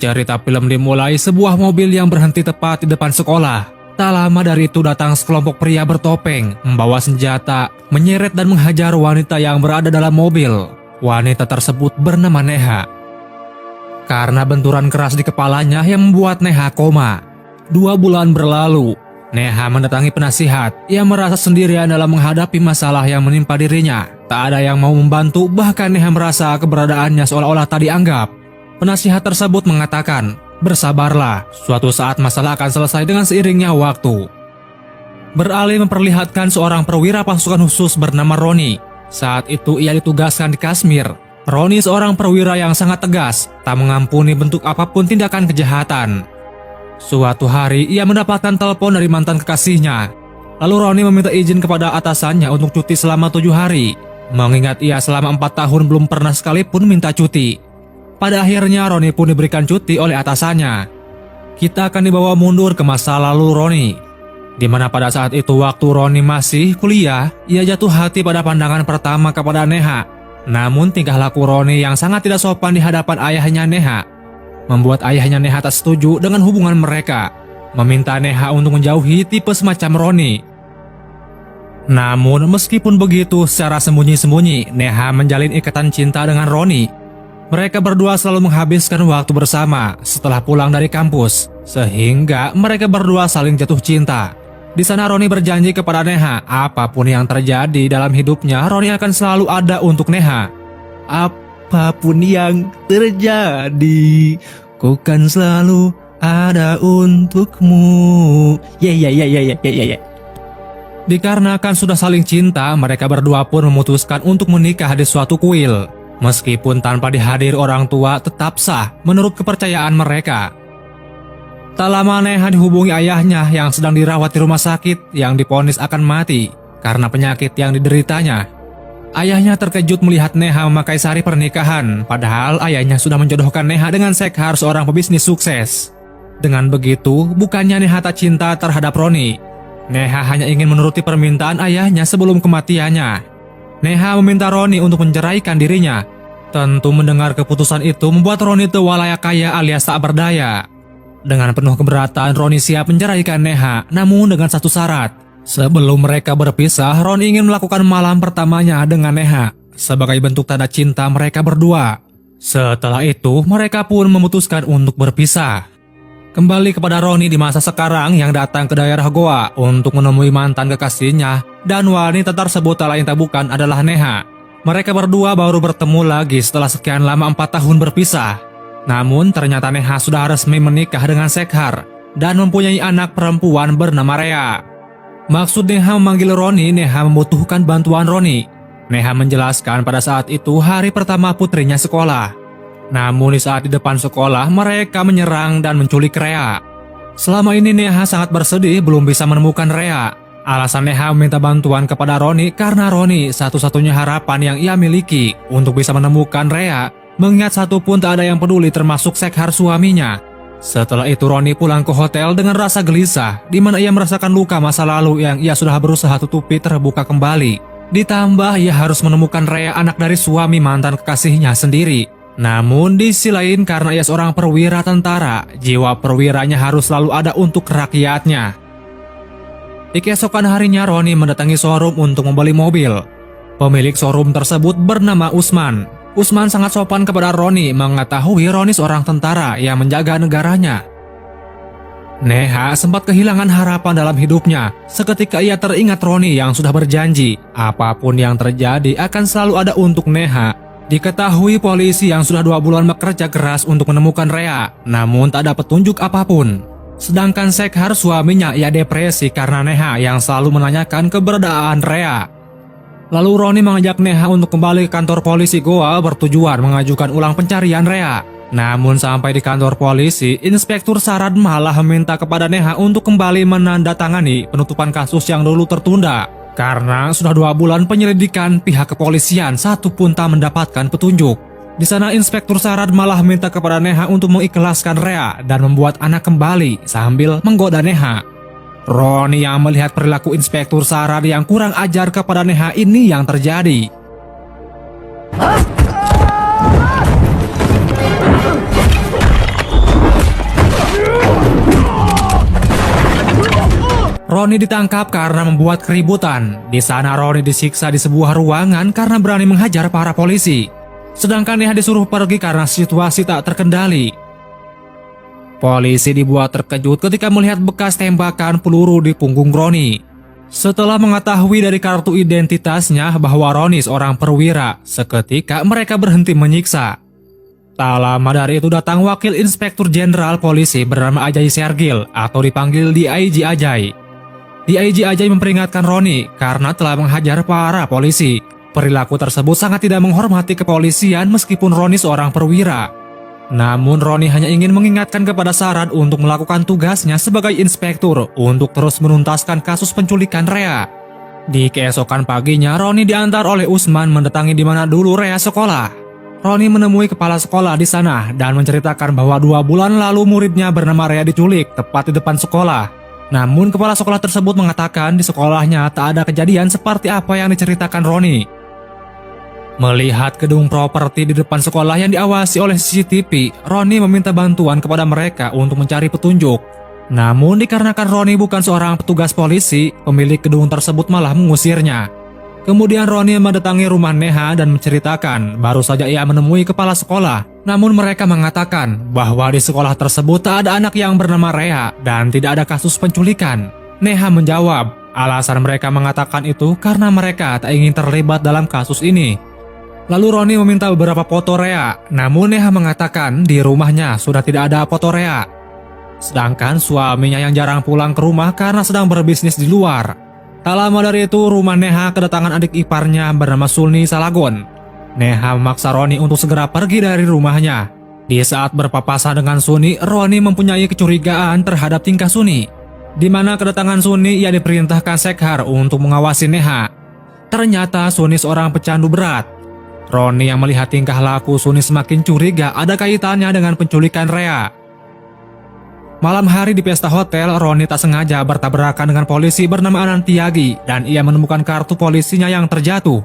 Cerita film dimulai sebuah mobil yang berhenti tepat di depan sekolah. Tak lama dari itu datang sekelompok pria bertopeng, membawa senjata, menyeret dan menghajar wanita yang berada dalam mobil. Wanita tersebut bernama Neha. Karena benturan keras di kepalanya yang membuat Neha koma. 2 bulan berlalu, Neha mendatangi penasihat. Ia merasa sendirian dalam menghadapi masalah yang menimpa dirinya. Tak ada yang mau membantu, bahkan Neha merasa keberadaannya seolah-olah tak dianggap. Penasihat tersebut mengatakan, "Bersabarlah, suatu saat masalah akan selesai dengan seiringnya waktu." Beralih memperlihatkan seorang perwira pasukan khusus bernama Roni. Saat itu ia ditugaskan di Kashmir. Roni seorang perwira yang sangat tegas, tak mengampuni bentuk apapun tindakan kejahatan. Suatu hari ia mendapatkan telepon dari mantan kekasihnya. Lalu Roni meminta izin kepada atasannya untuk cuti selama 7 hari. Mengingat ia selama 4 tahun belum pernah sekalipun minta cuti. Pada akhirnya Roni pun diberikan cuti oleh atasannya. Kita akan dibawa mundur ke masa lalu Roni, di mana pada saat itu waktu Roni masih kuliah, ia jatuh hati pada pandangan pertama kepada Neha. Namun tingkah laku Roni yang sangat tidak sopan di hadapan ayahnya Neha membuat ayahnya Neha tak setuju dengan hubungan mereka, meminta Neha untuk menjauhi tipe semacam Roni. Namun meskipun begitu, secara sembunyi-sembunyi Neha menjalin ikatan cinta dengan Roni. Mereka berdua selalu menghabiskan waktu bersama setelah pulang dari kampus, sehingga mereka berdua saling jatuh cinta. Di sana Roni berjanji kepada Neha, apapun yang terjadi dalam hidupnya, Roni akan selalu ada untuk Neha. Apapun yang terjadi, ku kan selalu ada untukmu. Dikarenakan sudah saling cinta, mereka berdua pun memutuskan untuk menikah di suatu kuil. Meskipun tanpa dihadir orang tua tetap sah menurut kepercayaan mereka. Tak lama Neha dihubungi ayahnya yang sedang dirawat di rumah sakit yang divonis akan mati karena penyakit yang dideritanya. Ayahnya terkejut melihat Neha memakai sari pernikahan, padahal ayahnya sudah menjodohkan Neha dengan Shekhar, seorang pebisnis sukses. Dengan begitu, bukannya Neha tak cinta terhadap Roni. Neha hanya ingin menuruti permintaan ayahnya sebelum kematiannya. Neha meminta Roni untuk menceraikan dirinya. Tentu mendengar keputusan itu membuat Roni tua layak kaya alias tak berdaya. Dengan penuh keberatan, Roni siap menceraikan Neha, namun dengan satu syarat. Sebelum mereka berpisah, Roni ingin melakukan malam pertamanya dengan Neha sebagai bentuk tanda cinta mereka berdua. Setelah itu, mereka pun memutuskan untuk berpisah. Kembali kepada Roni di masa sekarang yang datang ke daerah Goa untuk menemui mantan kekasihnya, dan wanita tersebut tak lain tak bukan adalah Neha. Mereka berdua baru bertemu lagi setelah sekian lama 4 tahun berpisah. Namun ternyata Neha sudah resmi menikah dengan Shekhar dan mempunyai anak perempuan bernama Rea. Maksud Neha memanggil Roni, Neha membutuhkan bantuan Roni. Neha menjelaskan pada saat itu hari pertama putrinya sekolah. Namun di saat di depan sekolah, mereka menyerang dan menculik Rea. Selama ini Neha sangat bersedih belum bisa menemukan Rea. Alasan Neha meminta bantuan kepada Roni karena Roni satu-satunya harapan yang ia miliki untuk bisa menemukan Rea, mengingat satupun tak ada yang peduli termasuk Shekhar suaminya. Setelah itu Roni pulang ke hotel dengan rasa gelisah, di mana ia merasakan luka masa lalu yang ia sudah berusaha tutupi terbuka kembali. Ditambah ia harus menemukan Rea, anak dari suami mantan kekasihnya sendiri. Namun di sisi lain karena ia seorang perwira tentara, jiwa perwiranya harus selalu ada untuk rakyatnya. Di keesokan harinya Roni mendatangi showroom untuk membeli mobil. Pemilik showroom tersebut bernama Usman. Usman sangat sopan kepada Roni, mengetahui Roni seorang tentara yang menjaga negaranya. Neha sempat kehilangan harapan dalam hidupnya seketika ia teringat Roni yang sudah berjanji apapun yang terjadi akan selalu ada untuk Neha. Diketahui polisi yang sudah 2 bulan bekerja keras untuk menemukan Rea, namun tak ada petunjuk apapun. Sedangkan Shekhar suaminya ia depresi karena Neha yang selalu menanyakan keberadaan Rea. Lalu Roni mengajak Neha untuk kembali ke kantor polisi Goa bertujuan mengajukan ulang pencarian Rea. Namun sampai di kantor polisi, Inspektur Sarad malah meminta kepada Neha untuk kembali menandatangani penutupan kasus yang dulu tertunda. Karena sudah 2 bulan penyelidikan, pihak kepolisian satu pun tak mendapatkan petunjuk. Di sana Inspektur Sarad malah minta kepada Neha untuk mengikhlaskan Rea dan membuat anak kembali sambil menggoda Neha. Roni yang melihat perilaku Inspektur Sarad yang kurang ajar kepada Neha ini yang terjadi. Roni ditangkap karena membuat keributan. Di sana Roni disiksa di sebuah ruangan karena berani menghajar para polisi. Sedangkan Neha disuruh pergi karena situasi tak terkendali. Polisi dibuat terkejut ketika melihat bekas tembakan peluru di punggung Roni. Setelah mengetahui dari kartu identitasnya bahwa Roni seorang perwira, seketika mereka berhenti menyiksa. Tak lama dari itu datang Wakil Inspektur Jenderal Polisi bernama Ajay Sergil atau dipanggil DIG Ajay. DIG Ajay memperingatkan Roni karena telah menghajar para polisi. Perilaku tersebut sangat tidak menghormati kepolisian meskipun Roni seorang perwira. Namun Roni hanya ingin mengingatkan kepada Saran untuk melakukan tugasnya sebagai inspektur untuk terus menuntaskan kasus penculikan Rea. Di keesokan paginya Roni diantar oleh Usman mendatangi di mana dulu Rea sekolah. Roni menemui kepala sekolah di sana dan menceritakan bahwa 2 bulan lalu muridnya bernama Rea diculik tepat di depan sekolah. Namun kepala sekolah tersebut mengatakan di sekolahnya tak ada kejadian seperti apa yang diceritakan Roni. Melihat gedung properti di depan sekolah yang diawasi oleh CCTV, Roni meminta bantuan kepada mereka untuk mencari petunjuk. Namun dikarenakan Roni bukan seorang petugas polisi, pemilik gedung tersebut malah mengusirnya. Kemudian Roni mendatangi rumah Neha dan menceritakan baru saja ia menemui kepala sekolah. Namun mereka mengatakan bahwa di sekolah tersebut tak ada anak yang bernama Rea dan tidak ada kasus penculikan. Neha menjawab, alasan mereka mengatakan itu karena mereka tak ingin terlibat dalam kasus ini. Lalu Roni meminta beberapa foto Rea, namun Neha mengatakan di rumahnya sudah tidak ada foto Rea. Sedangkan suaminya yang jarang pulang ke rumah karena sedang berbisnis di luar. Tak lama dari itu rumah Neha kedatangan adik iparnya bernama Sulni Salagon. Neha memaksa Roni untuk segera pergi dari rumahnya. Di saat berpapasan dengan Suni, Roni mempunyai kecurigaan terhadap tingkah Suni. Di mana kedatangan Suni ia diperintahkan Sekhar untuk mengawasi Neha. Ternyata Suni seorang pecandu berat. Roni yang melihat tingkah laku Suni semakin curiga ada kaitannya dengan penculikan Rea. Malam hari di pesta hotel, Roni tak sengaja bertabrakan dengan polisi bernama Anantiagi dan ia menemukan kartu polisinya yang terjatuh.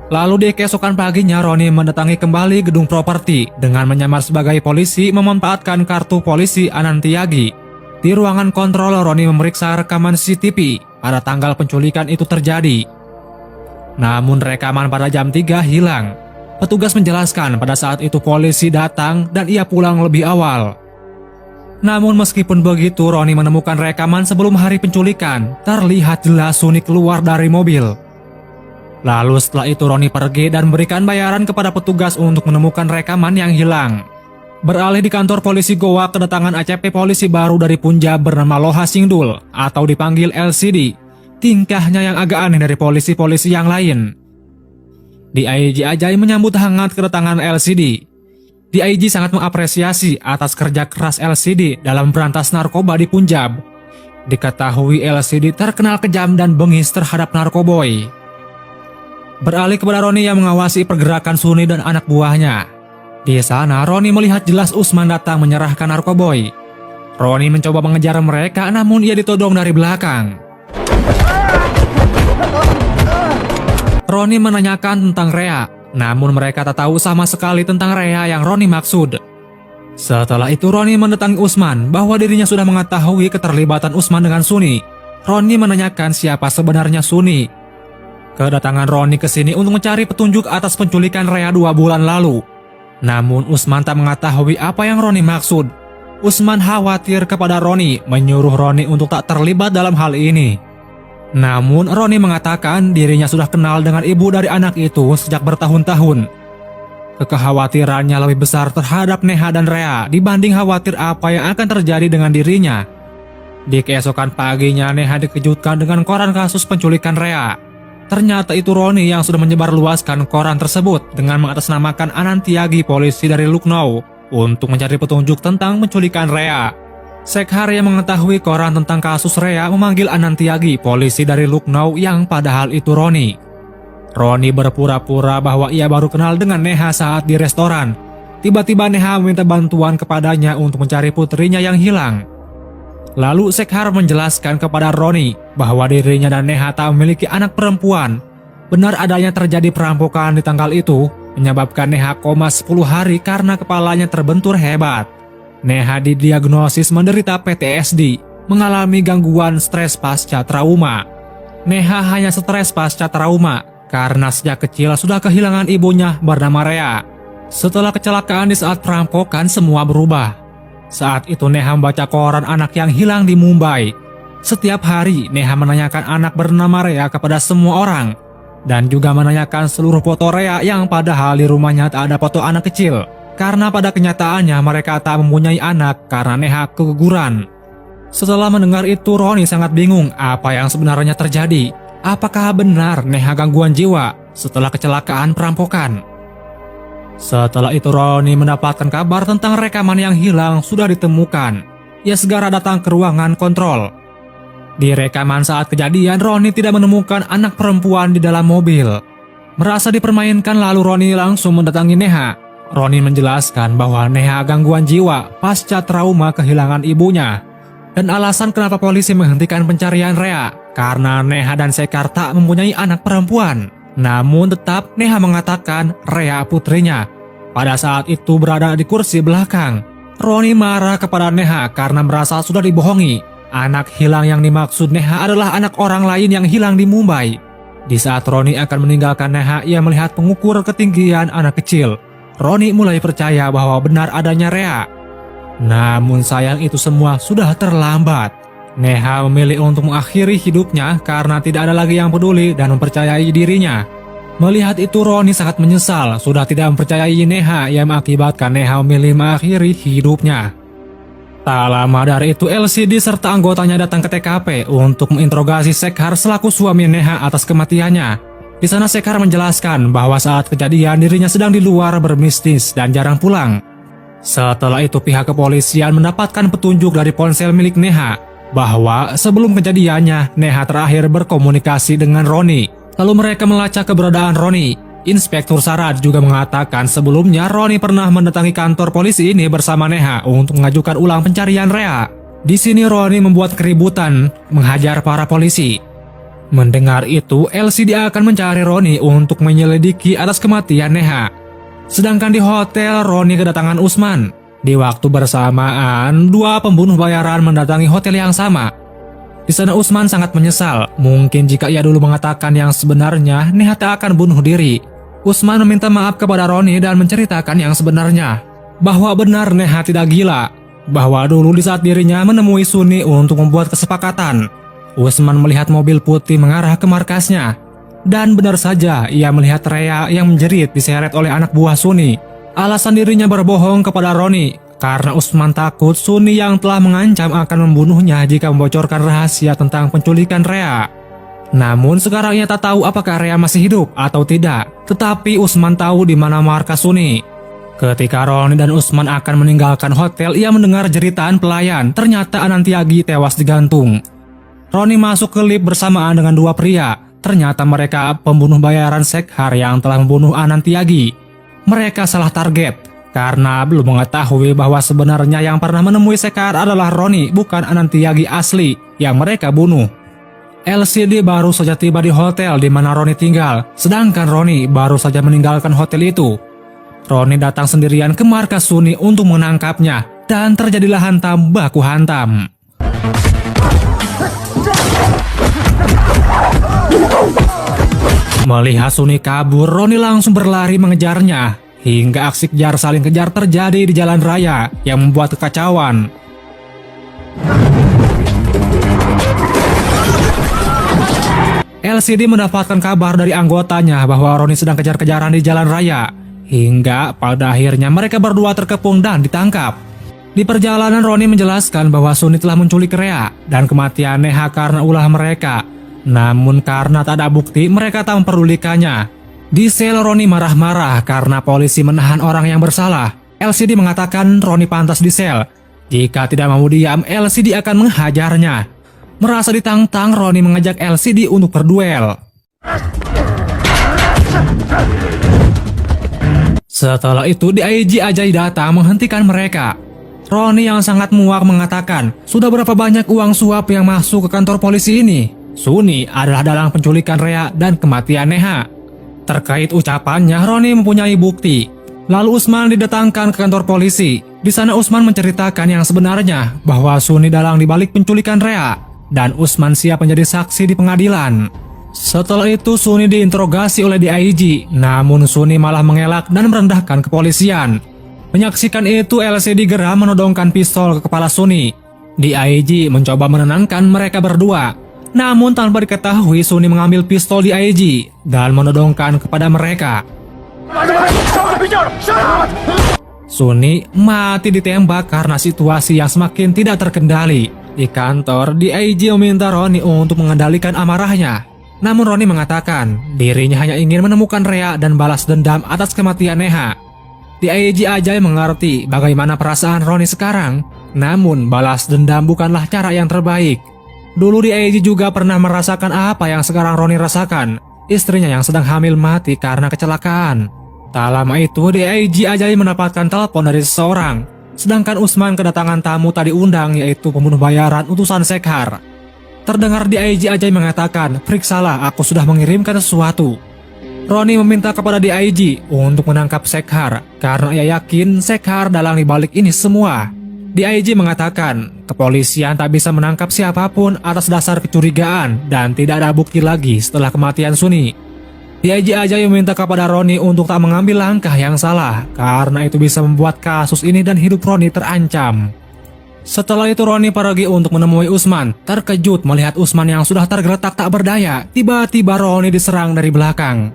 Lalu di keesokan paginya Roni mendatangi kembali gedung properti dengan menyamar sebagai polisi memanfaatkan kartu polisi Anantiagi. Di ruangan kontrol Roni memeriksa rekaman CCTV pada tanggal penculikan itu terjadi. Namun rekaman pada jam 3 hilang. Petugas menjelaskan pada saat itu polisi datang dan ia pulang lebih awal. Namun meskipun begitu Roni menemukan rekaman sebelum hari penculikan. Terlihat jelas Suni keluar dari mobil. Lalu setelah itu Roni pergi dan memberikan bayaran kepada petugas untuk menemukan rekaman yang hilang. Beralih di kantor polisi Goa kedatangan ACP polisi baru dari Punjab bernama Loha Singdul atau dipanggil LCD. Tingkahnya yang agak aneh dari polisi-polisi yang lain. DIG Ajay menyambut hangat kedatangan LCD. DIG sangat mengapresiasi atas kerja keras LCD dalam berantas narkoba di Punjab. Diketahui LCD terkenal kejam dan bengis terhadap narkoboy. Beralih kepada Roni yang mengawasi pergerakan Suni dan anak buahnya. Di sana Roni melihat jelas Usman datang menyerahkan narkoboy. Roni mencoba mengejar mereka namun ia ditodong dari belakang. Roni menanyakan tentang Rea, namun mereka tak tahu sama sekali tentang Rea yang Roni maksud. Setelah itu Roni mendatangi Usman bahwa dirinya sudah mengetahui keterlibatan Usman dengan Suni. Roni menanyakan siapa sebenarnya Suni. Kedatangan Roni ke sini untuk mencari petunjuk atas penculikan Rea 2 bulan lalu. Namun Usman tak mengetahui apa yang Roni maksud. Usman khawatir kepada Roni, menyuruh Roni untuk tak terlibat dalam hal ini. Namun Roni mengatakan dirinya sudah kenal dengan ibu dari anak itu sejak bertahun-tahun. Kekhawatirannya lebih besar terhadap Neha dan Rea dibanding khawatir apa yang akan terjadi dengan dirinya. Di keesokan paginya Neha dikejutkan dengan koran kasus penculikan Rea. Ternyata itu Roni yang sudah menyebarluaskan koran tersebut dengan mengatasnamakan Anantiagi polisi dari Lucknow untuk mencari petunjuk tentang penculikan Rea. Sekhar yang mengetahui koran tentang kasus Rea memanggil Anantiagi polisi dari Lucknow yang padahal itu Roni. Roni berpura-pura bahwa ia baru kenal dengan Neha saat di restoran. Tiba-tiba Neha meminta bantuan kepadanya untuk mencari putrinya yang hilang. Lalu Sekhar menjelaskan kepada Roni bahwa dirinya dan Neha tak memiliki anak perempuan. Benar adanya terjadi perampokan di tanggal itu, menyebabkan Neha koma 10 hari karena kepalanya terbentur hebat. Neha didiagnosis menderita PTSD. mengalami gangguan stres pasca trauma. Neha hanya stres pasca trauma karena sejak kecil sudah kehilangan ibunya bernama Rea. Setelah kecelakaan di saat perampokan, semua berubah. Saat itu Neha membaca koran anak yang hilang di Mumbai. Setiap hari Neha menanyakan anak bernama Rea kepada semua orang, dan juga menanyakan seluruh foto Rea yang padahal di rumahnya tak ada foto anak kecil. Karena pada kenyataannya mereka tak mempunyai anak karena Neha keguguran. Setelah mendengar itu, Roni sangat bingung apa yang sebenarnya terjadi. Apakah benar Neha gangguan jiwa setelah kecelakaan perampokan? Setelah itu Roni mendapatkan kabar tentang rekaman yang hilang sudah ditemukan. Ia segera datang ke ruangan kontrol. Di rekaman saat kejadian, Roni tidak menemukan anak perempuan di dalam mobil. Merasa dipermainkan, lalu Roni langsung mendatangi Neha. Roni menjelaskan bahwa Neha gangguan jiwa pasca trauma kehilangan ibunya. Dan alasan kenapa polisi menghentikan pencarian Rea, karena Neha dan Sekar tak mempunyai anak perempuan. Namun tetap Neha mengatakan Rea putrinya. Pada saat itu berada di kursi belakang. Roni marah kepada Neha karena merasa sudah dibohongi. Anak hilang yang dimaksud Neha adalah anak orang lain yang hilang di Mumbai. Di saat Roni akan meninggalkan Neha, ia melihat pengukur ketinggian anak kecil. Roni mulai percaya bahwa benar adanya Rea. Namun sayang itu semua sudah terlambat. Neha memilih untuk mengakhiri hidupnya karena tidak ada lagi yang peduli dan mempercayai dirinya. Melihat itu Roni sangat menyesal sudah tidak mempercayai Neha yang mengakibatkan Neha memilih mengakhiri hidupnya. Tak lama dari itu LCD serta anggotanya datang ke TKP untuk menginterogasi Sekar selaku suami Neha atas kematiannya. Di sana Sekar menjelaskan bahwa saat kejadian dirinya sedang di luar berbisnis dan jarang pulang. Setelah itu pihak kepolisian mendapatkan petunjuk dari ponsel milik Neha bahwa sebelum kejadiannya Neha terakhir berkomunikasi dengan Roni. Lalu mereka melacak keberadaan Roni. Inspektur Sarad juga mengatakan sebelumnya Roni pernah mendatangi kantor polisi ini bersama Neha untuk mengajukan ulang pencarian Rea. Di sini Roni membuat keributan, menghajar para polisi. Mendengar itu, LCD akan mencari Roni untuk menyelidiki atas kematian Neha. Sedangkan di hotel, Roni kedatangan Usman. Di waktu bersamaan, dua pembunuh bayaran mendatangi hotel yang sama. Di sana Usman sangat menyesal. Mungkin jika ia dulu mengatakan yang sebenarnya, Neha tak akan bunuh diri. Usman meminta maaf kepada Roni dan menceritakan yang sebenarnya. Bahwa benar Neha tidak gila. Bahwa dulu di saat dirinya menemui Suni untuk membuat kesepakatan. Usman melihat mobil putih mengarah ke markasnya. Dan benar saja ia melihat Rea yang menjerit diseret oleh anak buah Suni. Alasan dirinya berbohong kepada Roni karena Usman takut Suni yang telah mengancam akan membunuhnya jika membocorkan rahasia tentang penculikan Rea. Namun sekarang ia tak tahu apakah Rea masih hidup atau tidak. Tetapi Usman tahu di mana markas Suni. Ketika Roni dan Usman akan meninggalkan hotel, ia mendengar jeritan pelayan. Ternyata Anantiagi tewas digantung. Roni masuk ke lift bersamaan dengan dua pria. Ternyata mereka pembunuh bayaran Sekar yang telah membunuh Anantiagi. Mereka salah target karena belum mengetahui bahwa sebenarnya yang pernah menemui Sekar adalah Roni, bukan Anantiagi asli yang mereka bunuh. LCD baru saja tiba di hotel di mana Roni tinggal, sedangkan Roni baru saja meninggalkan hotel itu. Roni datang sendirian ke markas Suni untuk menangkapnya, dan terjadilah hantam baku hantam. Melihat Suni kabur, Roni langsung berlari mengejarnya, hingga aksi kejar saling kejar terjadi di jalan raya yang membuat kekacauan. LCD mendapatkan kabar dari anggotanya bahwa Roni sedang kejar-kejaran di jalan raya, hingga pada akhirnya mereka berdua terkepung dan ditangkap. Di perjalanan Roni menjelaskan bahwa Suni telah menculik Rea dan kematian Neha karena ulah mereka. Namun karena tak ada bukti, mereka tak memperdulikannya. Di sel Roni marah-marah karena polisi menahan orang yang bersalah. LCD mengatakan Roni pantas di sel. Jika tidak mau diam, LCD akan menghajarnya. Merasa ditantang, Roni mengajak LCD untuk berduel. Setelah itu, DIG Ajay datang menghentikan mereka. Roni yang sangat muak mengatakan, sudah berapa banyak uang suap yang masuk ke kantor polisi ini? Suni adalah dalang penculikan Rea dan kematian Neha. Terkait ucapannya, Roni mempunyai bukti. Lalu Usman didatangkan ke kantor polisi. Di sana Usman menceritakan yang sebenarnya bahwa Suni dalang dibalik penculikan Rea dan Usman siap menjadi saksi di pengadilan. Setelah itu Suni diinterogasi oleh DIG, namun Suni malah mengelak dan merendahkan kepolisian. Menyaksikan itu LCD geram menodongkan pistol ke kepala Suni. DIG mencoba menenangkan mereka berdua, namun tanpa diketahui Suni mengambil pistol DIG dan menodongkan kepada mereka. Suni mati ditembak karena situasi yang semakin tidak terkendali. Di kantor, DIG meminta Roni untuk mengendalikan amarahnya. Namun Roni mengatakan dirinya hanya ingin menemukan Rea dan balas dendam atas kematian Neha. DIG Ajay mengerti bagaimana perasaan Roni sekarang, namun balas dendam bukanlah cara yang terbaik. Dulu DIG juga pernah merasakan apa yang sekarang Roni rasakan. Istrinya yang sedang hamil mati karena kecelakaan. Tak lama itu DIG Ajay mendapatkan telepon dari seseorang, sedangkan Usman kedatangan tamu tak diundang, yaitu pembunuh bayaran utusan Shekhar. Terdengar DIG Ajay mengatakan, "Periksalah, aku sudah mengirimkan sesuatu." Roni meminta kepada DIG untuk menangkap Shekhar karena ia yakin Shekhar dalang dibalik ini semua. DIG mengatakan kepolisian tak bisa menangkap siapapun atas dasar kecurigaan dan tidak ada bukti lagi setelah kematian Suni. DIG Ajay meminta kepada Roni untuk tak mengambil langkah yang salah karena itu bisa membuat kasus ini dan hidup Roni terancam. Setelah itu Roni pergi untuk menemui Usman. Terkejut melihat Usman yang sudah tergeletak tak berdaya, tiba-tiba Roni diserang dari belakang.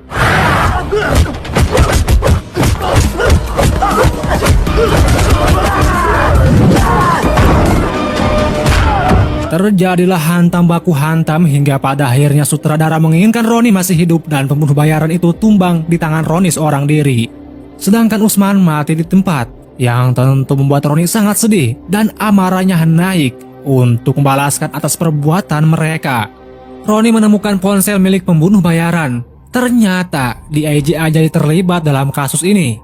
Terjadilah hantam baku hantam hingga pada akhirnya sutradara menginginkan Roni masih hidup dan pembunuh bayaran itu tumbang di tangan Roni seorang diri. Sedangkan Usman mati di tempat, yang tentu membuat Roni sangat sedih dan amarahnya naik untuk membalaskan atas perbuatan mereka. Roni menemukan ponsel milik pembunuh bayaran. Ternyata DIG Ajay terlibat dalam kasus ini.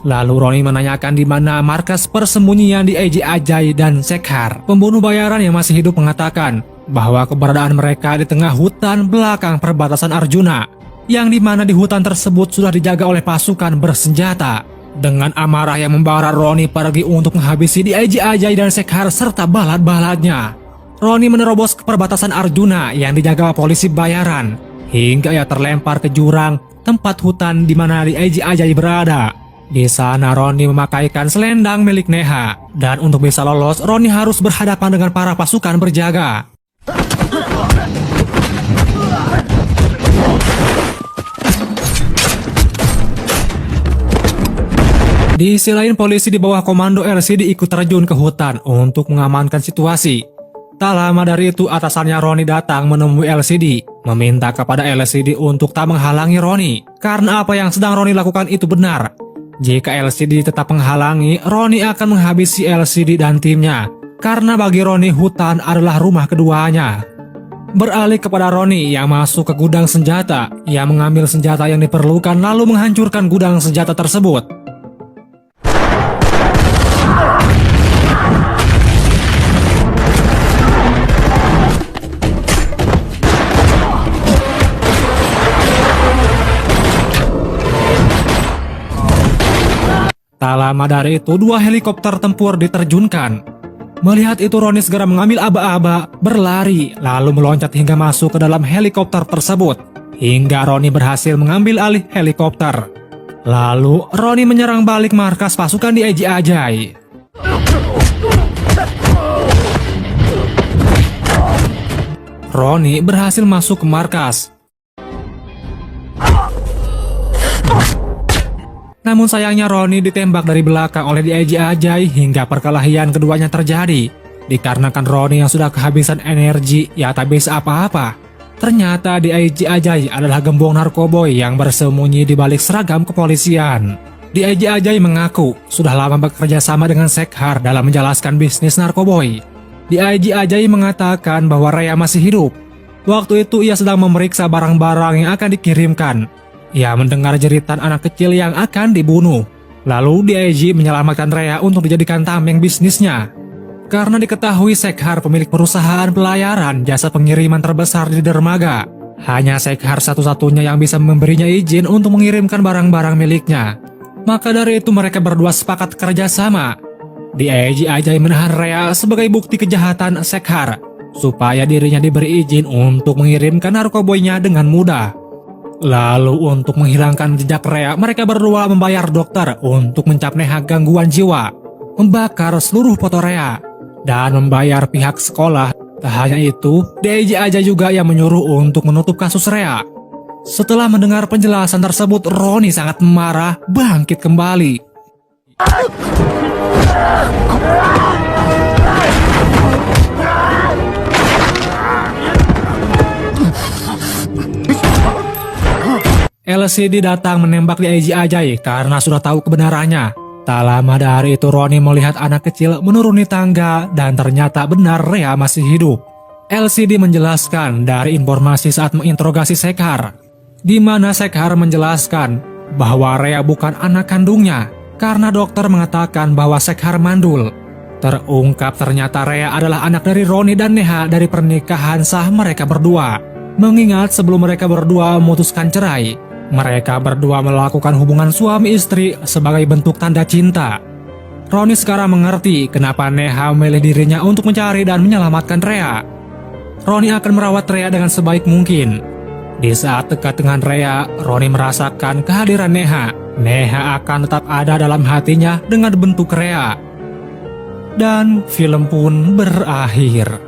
Lalu Roni menanyakan di mana markas persembunyian DIG Ajay dan Shekhar. Pembunuh bayaran yang masih hidup mengatakan bahwa keberadaan mereka di tengah hutan belakang perbatasan Arjuna, yang dimana di hutan tersebut sudah dijaga oleh pasukan bersenjata. Dengan amarah yang membara, Roni pergi untuk menghabisi DIG Ajay dan Shekhar serta balat-balatnya. Roni menerobos ke perbatasan Arjuna yang dijaga polisi bayaran hingga ia terlempar ke jurang tempat hutan di mana DIG Ajay berada. Di sana Roni memakaikan selendang milik Neha, dan untuk bisa lolos Roni harus berhadapan dengan para pasukan berjaga. Di sisi lain polisi di bawah komando LCD ikut terjun ke hutan untuk mengamankan situasi. Tak lama dari itu atasannya Roni datang menemui LCD, meminta kepada LCD untuk tak menghalangi Roni karena apa yang sedang Roni lakukan itu benar. Jika LCD tetap menghalangi, Roni akan menghabisi LCD dan timnya, karena bagi Roni hutan adalah rumah keduanya. Beralih kepada Roni yang masuk ke gudang senjata, ia mengambil senjata yang diperlukan lalu menghancurkan gudang senjata tersebut. Tak lama dari itu, 2 helikopter tempur diterjunkan. Melihat itu Roni segera mengambil aba-aba, berlari, lalu meloncat hingga masuk ke dalam helikopter tersebut. Hingga Roni berhasil mengambil alih helikopter. Lalu Roni menyerang balik markas pasukan DIG Ajay. Roni berhasil masuk ke markas. Namun sayangnya Roni ditembak dari belakang oleh DIG Ajay hingga perkelahian keduanya terjadi. Dikarenakan Roni yang sudah kehabisan energi, ya tak bisa apa-apa. Ternyata DIG Ajay adalah gembong narkoboy yang bersembunyi di balik seragam kepolisian. DIG Ajay mengaku sudah lama bekerja sama dengan Shekhar dalam menjalankan bisnis narkoboy. DIG Ajay mengatakan bahwa Rea masih hidup. Waktu itu ia sedang memeriksa barang-barang yang akan dikirimkan. Ia mendengar jeritan anak kecil yang akan dibunuh. Lalu DIG menyelamatkan Rea untuk dijadikan tameng bisnisnya. Karena diketahui Shekhar pemilik perusahaan pelayaran jasa pengiriman terbesar di dermaga. Hanya Shekhar satu-satunya yang bisa memberinya izin untuk mengirimkan barang-barang miliknya. Maka dari itu mereka berdua sepakat kerjasama. Dieji Ajay menahan Rea sebagai bukti kejahatan Shekhar, supaya dirinya diberi izin untuk mengirimkan narkoboynya dengan mudah. Lalu untuk menghilangkan jejak Rea, mereka berdua membayar dokter untuk mencap Neha gangguan jiwa, membakar seluruh foto Rea, dan membayar pihak sekolah. Tak hanya itu, Dieji Ajay juga yang menyuruh untuk menutup kasus Rea. Setelah mendengar penjelasan tersebut, Roni sangat marah, bangkit kembali. LCD datang menembak Dieji Ajay karena sudah tahu kebenarannya. Tak lama dari itu Roni melihat anak kecil menuruni tangga dan ternyata benar Rea masih hidup. LCD menjelaskan dari informasi saat menginterogasi Shekhar, di mana Shekhar menjelaskan bahwa Rea bukan anak kandungnya karena dokter mengatakan bahwa Shekhar mandul. Terungkap ternyata Rea adalah anak dari Roni dan Neha dari pernikahan sah mereka berdua. Mengingat sebelum mereka berdua memutuskan cerai, mereka berdua melakukan hubungan suami istri sebagai bentuk tanda cinta. Roni sekarang mengerti kenapa Neha memilih dirinya untuk mencari dan menyelamatkan Rea. Roni akan merawat Rea dengan sebaik mungkin. Di saat dekat dengan Rea, Roni merasakan kehadiran Neha. Neha akan tetap ada dalam hatinya dengan bentuk Rea. Dan film pun berakhir.